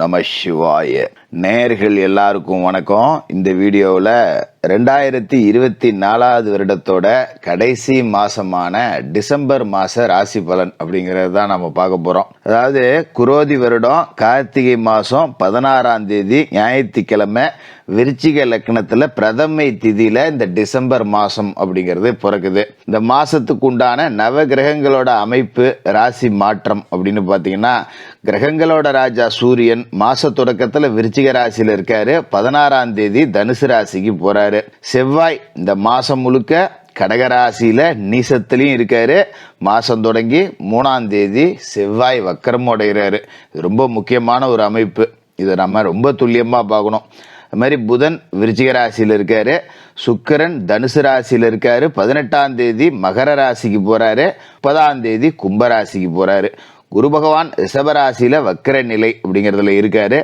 நம சிவாய. நேயர்கள் எல்லாருக்கும் வணக்கம். இந்த வீடியோவில் 2024 வருடத்தோட கடைசி மாசமான டிசம்பர் மாச ராசி பலன் அப்படிங்கிறது தான் நம்ம பார்க்க போறோம். அதாவது குரோதி வருடம் கார்த்திகை மாசம் 16ஆம் தேதி ஞாயிற்றுக்கிழமை விருச்சிக லக்னத்துல பிரதமை திதியில இந்த டிசம்பர் மாசம் அப்படிங்கிறது பிறக்குது. இந்த மாசத்துக்கு உண்டான நவ கிரகங்களோட அமைப்பு ராசி மாற்றம் அப்படின்னு பாத்தீங்கன்னா, கிரகங்களோட ராஜா சூரியன் மாச தொடக்கத்துல விருச்சிக ராசியில இருக்காரு. 16ஆம் தேதி தனுசு ராசிக்கு போறாரு. செவ்வாய் இந்த மாசம் முழுக்க கடகராசியில நீசத்திலையும் இருக்காரு. மாசம் தொடங்கி 3ஆம் தேதி செவ்வாய் வக்கரம் அடைகிறாரு. இது ரொம்ப முக்கியமான ஒரு அமைப்பு. இதை நம்ம ரொம்ப துல்லியமா பார்க்கணும். அது மாதிரி புதன் விருச்சிக ராசியில் இருக்காரு. சுக்கிரன் தனுசு ராசியில் இருக்காரு. 18ஆம் தேதி மகர ராசிக்கு போறாரு. 30ஆம் தேதி கும்பராசிக்கு போறாரு. குரு பகவான் ரிஷபராசியில வக்கர நிலை அப்படிங்கிறதுல இருக்காரு.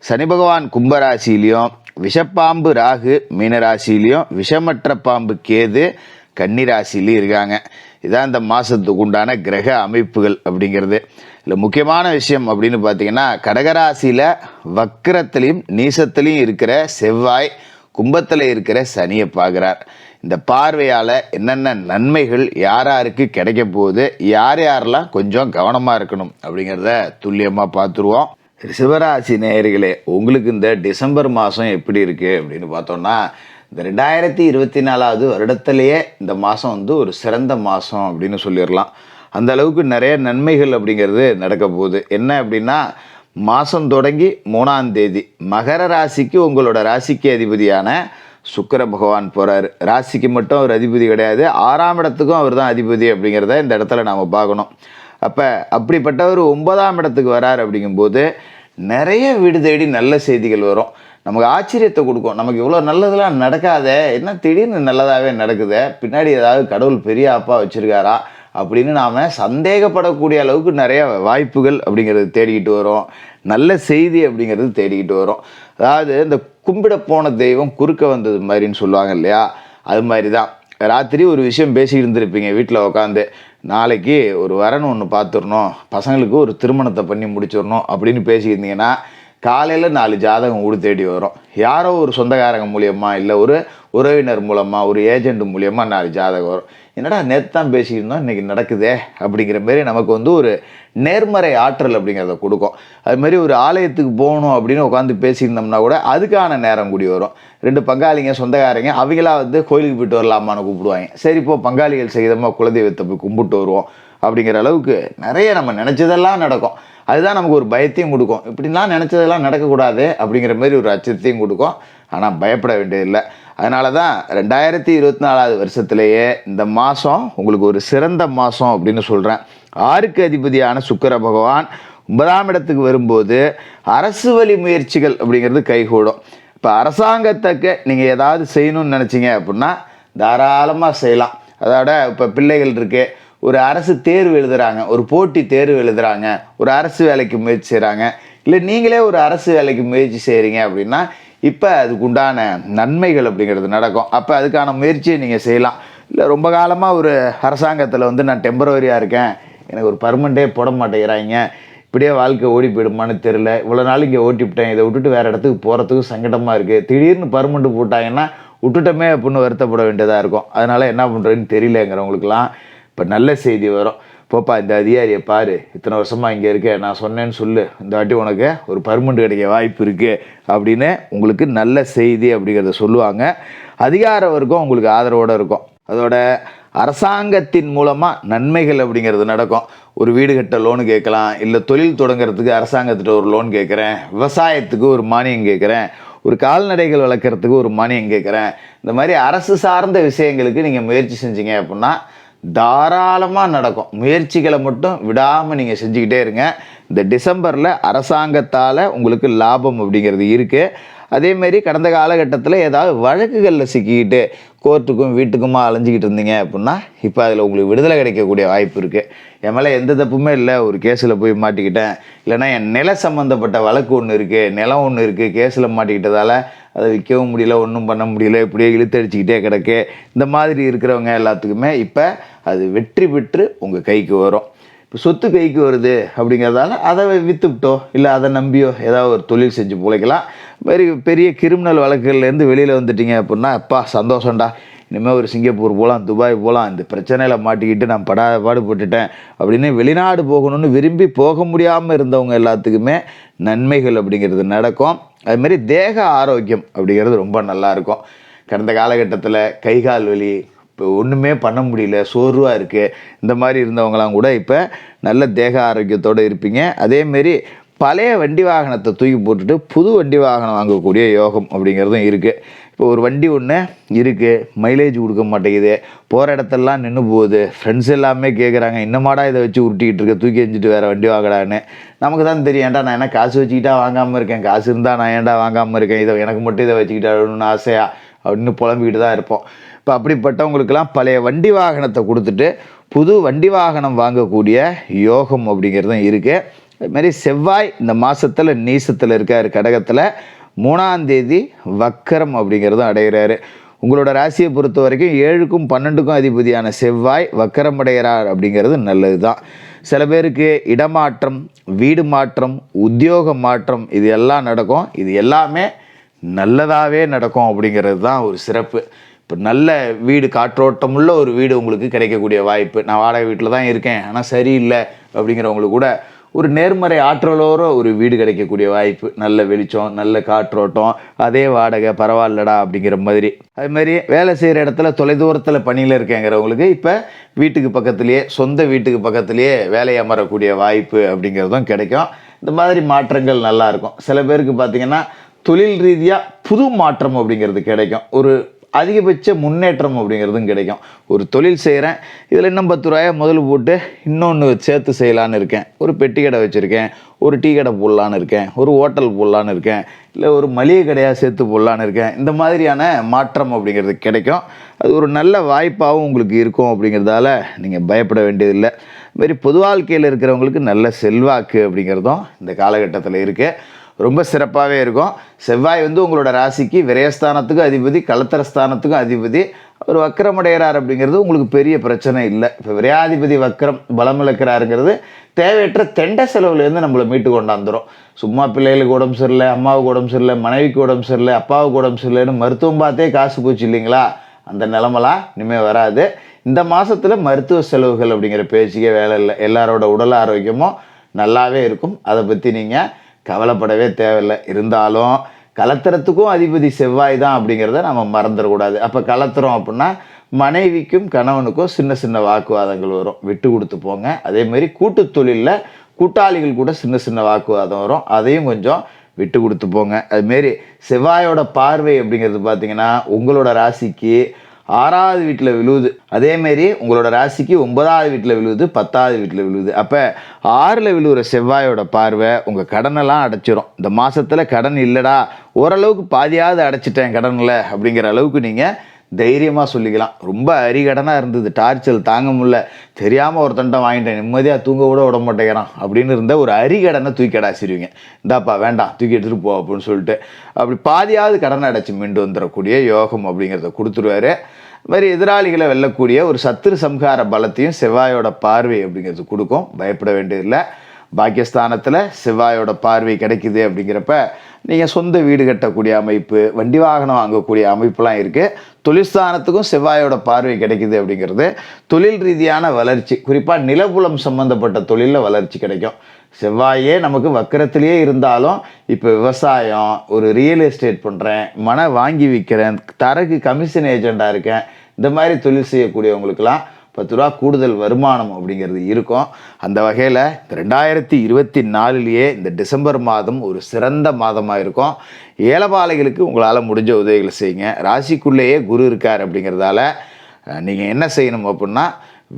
சனி பகவான் கும்பராசியிலையும், விஷப்பாம்பு ராகு மீனராசியிலையும், விஷமற்ற பாம்பு கேது கன்னிராசிலையும் இருக்காங்க. இதான் இந்த மாசத்துக்கு உண்டான கிரக அமைப்புகள் அப்படிங்கிறது. இல்லை முக்கியமான விஷயம் அப்படின்னு பார்த்தீங்கன்னா, கடகராசியில வக்கரத்திலையும் நீசத்திலையும் இருக்கிற செவ்வாய் கும்பத்தில் இருக்கிற சனியை பார்க்குறார். இந்த பார்வையால் என்னென்ன நன்மைகள் யாருக்கு கிடைக்க போகுது, யாரெல்லாம் கொஞ்சம் கவனமாக இருக்கணும் அப்படிங்கிறத துல்லியமாக பார்த்துருவோம். ரிஷபராசி நேயர்களே, உங்களுக்கு இந்த டிசம்பர் மாதம் எப்படி இருக்குது அப்படின்னு பார்த்தோம்னா, இந்த 2024 வருடத்திலேயே இந்த மாதம் ஒரு சிறந்த மாதம் அப்படின்னு சொல்லிடலாம். அந்த அளவுக்கு நிறைய நன்மைகள் அப்படிங்கிறது நடக்க போகுது. என்ன அப்படின்னா, மாதம் தொடங்கி 3ஆம் தேதி மகர ராசிக்கு உங்களோட ராசிக்கு அதிபதியான சுக்கிர பகவான் போகிறாரு. ராசிக்கு மட்டும் அவர் அதிபதி கிடையாது, 6ஆம் இடத்துக்கும் அவர் தான் அதிபதி அப்படிங்கிறத இந்த இடத்துல நாம் பார்க்கணும். அப்போ அப்படிப்பட்டவர் 9ஆம் இடத்துக்கு வரார். அப்படிங்கும்போது நிறைய வீடு தேடி நல்ல செய்திகள் வரும். நமக்கு ஆச்சரியத்தை கொடுக்கும். நமக்கு இவ்வளோ நல்லதெல்லாம் நடக்காத, என்ன திடீர்னு நல்லதாகவே நடக்குது, பின்னாடி ஏதாவது கடவுள் பெரிய அப்பா வச்சுருக்காரா அப்படின்னு நாம் சந்தேகப்படக்கூடிய அளவுக்கு நிறைய வாய்ப்புகள் அப்படிங்கிறது தேடிக்கிட்டு வரும். நல்ல செய்தி அப்படிங்கிறது தேடிக்கிட்டு வரும். அதாவது இந்த கும்பிட போன தெய்வம் குறுக்க வந்தது மாதிரின்னு சொல்லுவாங்க இல்லையா, அது மாதிரி தான். ராத்திரி ஒரு விஷயம் பேசிக்கிட்டு இருந்திருப்பீங்க வீட்டில் உட்காந்து, நாளைக்கு ஒரு வரன் ஒன்று பார்த்துடணும், பசங்களுக்கு ஒரு திருமணத்தை பண்ணி முடிச்சிடணும் அப்படின்னு பேசிக்கிருந்தீங்கன்னா, காலையில் 4 ஜாதகம் ஊடு தேடி வரும். யாரோ ஒரு சொந்தக்காரங்க மூலியமாக, இல்லை ஒரு உறவினர் மூலமாக, ஒரு ஏஜென்ட் மூலியமாக 4 ஜாதகம் வரும். என்னடா நேற்று தான் பேசியிருந்தோம், இன்றைக்கி நடக்குதே அப்படிங்கிற மாரி நமக்கு ஒரு நேர்மறை ஆற்றல் அப்படிங்கிறத கொடுக்கும். அதுமாரி ஒரு ஆலயத்துக்கு போகணும் அப்படின்னு உட்காந்து பேசியிருந்தோம்னா கூட அதுக்கான நேரம் கூடி வரும். 2 பங்காளிங்க சொந்தக்காரங்க அவங்களா கோயிலுக்கு போயிட்டு வரலாமான்னு கூப்பிடுவாங்க. சரி இப்போ பங்காளிகள் சகிதமாக குலதெய்வத்தை போய் கும்பிட்டு வருவோம் அப்படிங்கிற அளவுக்கு நிறைய நம்ம நினச்சதெல்லாம் நடக்கும். அதுதான் நமக்கு ஒரு பயத்தையும் கொடுக்கும். இப்படிலாம் நினச்சதெல்லாம் நடக்கக்கூடாது அப்படிங்கிற மாதிரி ஒரு அச்சத்தையும் கொடுக்கும். ஆனால் பயப்பட வேண்டியதில்லை. அதனால தான் 2024 வருஷத்துலேயே இந்த மாதம் உங்களுக்கு ஒரு சிறந்த மாதம் அப்படின்னு சொல்கிறேன். 6க்கு அதிபதியான சுக்கிர பகவான் 9ஆம் இடத்துக்கு வரும்போது அரசு வழி முயற்சிகள் அப்படிங்கிறது கைகூடும். இப்போ அரசாங்கத்துக்கு நீங்கள் ஏதாவது செய்யணும்னு நினச்சிங்க அப்படின்னா தாராளமாக செய்யலாம். அதோட இப்போ பிள்ளைகள் இருக்குது, ஒரு அரசு தேர்வு எழுதுகிறாங்க, ஒரு போட்டி தேர்வு எழுதுகிறாங்க, ஒரு அரசு வேலைக்கு முயற்சி செய்கிறாங்க, இல்லை நீங்களே ஒரு அரசு வேலைக்கு முயற்சி செய்கிறீங்க அப்படின்னா இப்போ அதுக்கு உண்டான நன்மைகள் அப்படிங்கிறது நடக்கும். அப்போ அதுக்கான முயற்சியை நீங்கள் செய்யலாம். இல்லை ரொம்ப காலமாக ஒரு அரசாங்கத்தில் நான் டெம்பரவரியாக இருக்கேன், எனக்கு ஒரு பர்மனெண்ட்டே போட மாட்டேங்கிறாங்க, இப்படியே வாழ்க்கை ஓடி போயிடுமான்னு தெரில, இவ்வளோ நாள் இங்கே ஓட்டிவிட்டேன், இதை விட்டுட்டு வேறு இடத்துக்கு போகிறதுக்கு சங்கடமாக இருக்குது, திடீர்னு பர்மனெண்ட் போட்டாங்கன்னா விட்டுட்டோமே அப்படின்னு வருத்தப்பட வேண்டியதாக இருக்கும். அதனால் என்ன பண்ணுறதுன்னு தெரியலங்கிறவங்களுக்கெல்லாம் இப்போ நல்ல செய்தி வரும். போப்பா இந்த அதிகாரியை பாரு, இத்தனை வருஷமாக இங்கே இருக்க, நான் சொன்னேன்னு சொல்லு, இந்த வாட்டி உனக்கு ஒரு பர்மனெண்ட் கிடைக்க வாய்ப்பு இருக்குது அப்படின்னு உங்களுக்கு நல்ல செய்தி அப்படிங்கிறத சொல்லுவாங்க. அதிகார வர்க்கம் உங்களுக்கு ஆதரவோடு இருக்கும். அதோட அரசாங்கத்தின் மூலமாக நன்மைகள் அப்படிங்கிறது நடக்கும். ஒரு வீடு கட்ட லோனு கேட்கலாம், இல்லை தொழில் தொடங்குறதுக்கு அரசாங்கத்திட்ட ஒரு லோன் கேட்குறேன், விவசாயத்துக்கு ஒரு மானியம் கேட்குறேன், ஒரு கால்நடைகள் வளர்க்குறதுக்கு ஒரு மானியம் கேட்குறேன். இந்த மாதிரி அரசு சார்ந்த விஷயங்களுக்கு நீங்கள் முயற்சி செஞ்சீங்க அப்படின்னா தாராளமாக நடக்கும். முயற்சிகளை மட்டும் விடாமல் நீங்கள் செஞ்சுக்கிட்டே இருங்க. இந்த டிசம்பரில் அரசாங்கத்தால் உங்களுக்கு லாபம் அப்படிங்கிறது இருக்குது. அதேமாரி கடந்த காலகட்டத்தில் ஏதாவது வழக்குகளில் சிக்கிக்கிட்டு கோர்ட்டுக்கும் வீட்டுக்குமா அலைஞ்சிக்கிட்டு இருந்தீங்க அப்படின்னா இப்போ அதில் உங்களுக்கு விடுதலை கிடைக்கக்கூடிய வாய்ப்பு இருக்குது. என் மேலே எந்த தப்புமே இல்லை, ஒரு கேஸில் போய் மாட்டிக்கிட்டேன், இல்லைனா என் நில சம்மந்தப்பட்ட வழக்கு ஒன்று இருக்குது, நிலம் ஒன்று இருக்குது, கேஸில் மாட்டிக்கிட்டதால் அதை விற்கவும் முடியல, ஒன்றும் பண்ண முடியல, இப்படியே இழுத்தடிச்சிக்கிட்டே கிடக்கு, இந்த மாதிரி இருக்கிறவங்க எல்லாத்துக்குமே இப்போ அது வெற்றி பெற்று உங்கள் கைக்கு வரும். சொத்து கைக்கு வருது அப்படிங்கிறதால அதை விற்றுக்கிட்டோ இல்லை அதை நம்பியோ ஏதாவது ஒரு தொழில் செஞ்சு பிழைக்கலாம். மாதிரி பெரிய கிரிமினல் வழக்குகள்லேருந்து வெளியில் வந்துட்டீங்க அப்படின்னா அப்பா சந்தோஷம்டா, இனிமேல் ஒரு சிங்கப்பூர் போகலாம், துபாய் போகலாம், இந்த பிரச்சனையில் மாட்டிக்கிட்டு நான் பாடுபட்டுட்டேன் அப்படின்னு வெளிநாடு போகணும்னு விரும்பி போக முடியாமல் இருந்தவங்க எல்லாத்துக்குமே நன்மைகள் அப்படிங்கிறது நடக்கும். அதுமாரி தேக ஆரோக்கியம் அப்படிங்கிறது ரொம்ப நல்லாயிருக்கும். கடந்த காலகட்டத்தில் கை கால் வலி, இப்போ ஒன்றுமே பண்ண முடியல, சோர்வாக இருக்குது, இந்த மாதிரி இருந்தவங்களாம் கூட இப்போ நல்ல தேக ஆரோக்கியத்தோடு இருப்பீங்க. அதேமாரி பழைய வண்டி வாகனத்தை தூக்கி போட்டுட்டு புது வண்டி வாகனம் வாங்கக்கூடிய யோகம் அப்படிங்கிறதும் இருக்குது. இப்போ ஒரு வண்டி ஒன்று இருக்குது, மைலேஜ் கொடுக்க மாட்டேங்குது, போகிற இடத்தெல்லாம் நின்று போகுது, ஃப்ரெண்ட்ஸ் எல்லாமே கேட்குறாங்க இன்னமாடா இதை வச்சு உருட்டிக்கிட்டு இருக்க, தூக்கி எஞ்சிட்டு வேறு வண்டி வாங்கடான்னு. நமக்கு தான் தெரியும், ஏன்டா நான் என்ன காசு வச்சுக்கிட்டா வாங்காமல் இருக்கேன், காசு இருந்தால் நான் ஏன்டா வாங்காமல் இருக்கேன், இதை எனக்கு மட்டும் இதை வச்சுக்கிட்டான்னு ஆசையா அப்படின்னு புலம்பிக்கிட்டு தான் இருப்போம். இப்போ அப்படிப்பட்டவங்களுக்கெல்லாம் பழைய வண்டி வாகனத்தை கொடுத்துட்டு புது வண்டி வாகனம் வாங்கக்கூடிய யோகம் அப்படிங்கிறதும் இருக்குது. அதுமாரி செவ்வாய் இந்த மாதத்தில் நீசத்தில் இருக்கார், கடகத்தில் 3ஆம் தேதி வக்கரம் அப்படிங்கிறதும் அடைகிறாரு. உங்களோட ராசியை பொறுத்த வரைக்கும் 7க்கும் 12க்கும் அதிபதியான செவ்வாய் வக்கரம் அடைகிறார் அப்படிங்கிறது நல்லது தான். சில பேருக்கு இடமாற்றம், வீடு மாற்றம், உத்தியோக மாற்றம் இது எல்லாம் நடக்கும். இது எல்லாமே நல்லதாகவே நடக்கும் அப்படிங்கிறது தான் ஒரு சிறப்பு. இப்போ நல்ல வீடு, காற்றோட்டமுள்ள ஒரு வீடு உங்களுக்கு கிடைக்கக்கூடிய வாய்ப்பு. நான் வாடகை வீட்டில் தான் இருக்கேன் ஆனால் சரியில்லை அப்படிங்கிறவங்களுக்கு கூட ஒரு நேர்மறை ஆற்றலோர ஒரு வீடு கிடைக்கக்கூடிய வாய்ப்பு. நல்ல வெளிச்சம், நல்ல காற்றோட்டம், அதே வாடகை பரவாயில்லடா அப்படிங்கிற மாதிரி. அதுமாதிரி வேலை செய்கிற இடத்துல தொலைதூரத்தில் பணியில் இருக்கேங்கிறவங்களுக்கு இப்போ வீட்டுக்கு பக்கத்துலேயே, சொந்த வீட்டுக்கு பக்கத்துலேயே வேலை அமரக்கூடிய வாய்ப்பு அப்படிங்கிறதும் கிடைக்கும். இந்த மாதிரி மாற்றங்கள் நல்லாயிருக்கும். சில பேருக்கு பார்த்திங்கன்னா தொழில் ரீதியாக புது மாற்றம் அப்படிங்கிறது கிடைக்கும். ஒரு அதிகபட்ச முன்னேற்றம் அப்படிங்கிறதும் கிடைக்கும். ஒரு தொழில் செய்கிறேன், இதில் இன்னும் 10 ரூபாயை முதல் போட்டு இன்னொன்று சேர்த்து செய்யலான்னு இருக்கேன், ஒரு பெட்டி கடை வச்சுருக்கேன், ஒரு டீ கடை போடலான்னு இருக்கேன், ஒரு ஹோட்டல் போடலான்னு இருக்கேன், இல்லை ஒரு மளிகை கடையாக சேர்த்து போடலான்னு இருக்கேன். இந்த மாதிரியான மாற்றம் அப்படிங்கிறது கிடைக்கும். அது ஒரு நல்ல வாய்ப்பாகவும் உங்களுக்கு இருக்கும் அப்படிங்கிறதால நீங்கள் பயப்பட வேண்டியதில்லை. இதுமாரி பொது வாழ்க்கையில் இருக்கிறவங்களுக்கு நல்ல செல்வாக்கு அப்படிங்கிறதும் இந்த காலகட்டத்தில் இருக்குது. ரொம்ப சிறப்பாகவே இருக்கும். செவ்வாய் உங்களோட ராசிக்கு விரயஸ்தானத்துக்கும் அதிபதி, கலத்தரஸ்தானத்துக்கும் அதிபதி. அவர் வக்கரமடைகிறார் அப்படிங்கிறது உங்களுக்கு பெரிய பிரச்சனை இல்லை. இப்போ விரையாதிபதி வக்கரம் பலம் இழக்கிறாருங்கிறது தேவையற்ற தெண்ட செலவுலேருந்து நம்மளை மீட்டு கொண்டாந்துடும். சும்மா பிள்ளைகளுக்கு உடம்பு சரியில்லை, அம்மாவுக்கு உடம்பு சரியில்லை, மனைவிக்கு உடம்பு சரியில்லை, அப்பாவுக்கு உடம்பு சரியில்லைன்னு மருத்துவம் பார்த்தே காசு போச்சு இல்லைங்களா? அந்த நிலமெல்லாம் இனிமேல் வராது. இந்த மாதத்தில் மருத்துவ செலவுகள் அப்படிங்கிற பேச்சுக்கே வேலை இல்லை. எல்லாரோட உடல் ஆரோக்கியமும் நல்லாவே இருக்கும். அதை பற்றி நீங்கள் கவலைப்படவே தேவையில்லை. இருந்தாலும் கலத்திரத்துக்கும் அதிபதி செவ்வாய் தான் அப்படிங்கிறத நம்ம மறந்துடக்கூடாது. அப்போ கலத்திரம் அப்படின்னா மனைவிக்கும் கணவனுக்கும் சின்ன சின்ன வாக்குவாதங்கள் வரும், விட்டு கொடுத்து போங்க. அதேமாரி கூட்டு தொழிலில் கூட்டாளிகள் கூட சின்ன சின்ன வாக்குவாதம் வரும், அதையும் கொஞ்சம் விட்டு கொடுத்து போங்க. அதுமாரி செவ்வாயோட பார்வை அப்படிங்கிறது பார்த்திங்கன்னா உங்களோட ராசிக்கு 6வது வீட்டில் விழுவுது. அதேமாரி உங்களோட ராசிக்கு 9வது வீட்டில் விழுவுது, 10வது வீட்டில் விழுவுது. அப்போ 6ல் விழுவுற செவ்வாயோட பார்வை உங்கள் கடனெல்லாம் அடைச்சிரும். இந்த மாதத்தில் கடன் இல்லைடா, ஓரளவுக்கு பாதியாவது அடைச்சிட்டேன் கடனில் அப்படிங்கிற அளவுக்கு நீங்கள் தைரியமாக சொல்லிக்கலாம். ரொம்ப அரிகடனாக இருந்தது, டார்ச்சல் தாங்க முடியல, தெரியாமல் ஒருத்தன்ட்ட வாங்கிட்டேன், நிம்மதியாக தூங்க கூட விட மாட்டேங்கிறான் அப்படின்னு இருந்த ஒரு அரிகடனை தூக்கி அடைச்சிருவீங்க. இந்தாப்பா வேண்டாம், தூக்கி எடுத்துகிட்டு போ அப்படின்னு சொல்லிட்டு அப்படி பாதியாவது கடனை அடைச்சி மீண்டு வந்துடக்கூடிய யோகம் அப்படிங்கிறத கொடுத்துருவாரு. மாதிரி எதிராளிகளை வெல்லக்கூடிய ஒரு சத்துரு சம்ஹார பலத்தையும் செவ்வாயோட பார்வை அப்படிங்கிறது கொடுக்கும். பயப்பட வேண்டியதில்லை. பாக்கியஸ்தானத்தில் செவ்வாயோட பார்வை கிடைக்குது அப்படிங்கிறப்ப நீங்கள் சொந்த வீடு கட்டக்கூடிய அமைப்பு, வண்டி வாகனம் வாங்கக்கூடிய அமைப்புலாம் இருக்குது. தொழில்ஸ்தானத்துக்கும் செவ்வாயோட பார்வை கிடைக்குது அப்படிங்கிறது தொழில் ரீதியான வளர்ச்சி, குறிப்பாக நிலப்புலம் சம்மந்தப்பட்ட தொழிலில் வளர்ச்சி கிடைக்கும். செவ்வாயே நமக்கு வக்கரத்திலேயே இருந்தாலும் இப்போ விவசாயம், ஒரு ரியல் எஸ்டேட் பண்ணுறேன், மனை வாங்கி விற்கிறேன், தரகு கமிஷன் ஏஜெண்டாக இருக்கேன், இந்த மாதிரி தொழில் செய்யக்கூடியவங்களுக்கெல்லாம் 10 ரூபா கூடுதல் வருமானம் அப்படிங்கிறது இருக்கும். அந்த வகையில் 2024 இந்த டிசம்பர் மாதம் ஒரு சிறந்த மாதமாக இருக்கும். ஏலபாலைகளுக்கு உங்களால் முடிஞ்ச உதவிகளை செய்யுங்க. ராசிக்குள்ளேயே குரு இருக்கார் அப்படிங்கிறதால நீங்கள் என்ன செய்யணும் அப்படின்னா,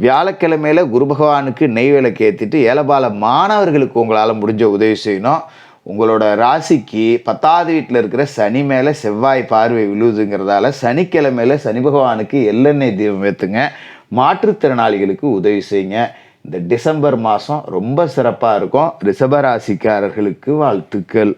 வியாழக்கிழமையில் குரு பகவானுக்கு நெய் விளக்கு ஏற்றிட்டு ஏலபால மாணவர்களுக்கு உங்களால் முடிஞ்ச உதவி செய்யணும். உங்களோட ராசிக்கு 10வது வீட்டில் இருக்கிற சனி மேலே செவ்வாய் பார்வை விழுதுங்கிறதால சனிக்கிழமையில் சனி பகவானுக்கு எள்ளெண்ணெய் தீபம் ஏற்றுங்க. மாற்றுத்திறனாளிகளுக்கு உதவி செய்யுங்க. இந்த டிசம்பர் மாதம் ரொம்ப சிறப்பாக இருக்கும். ரிஷபராசிக்காரர்களுக்கு வாழ்த்துக்கள்.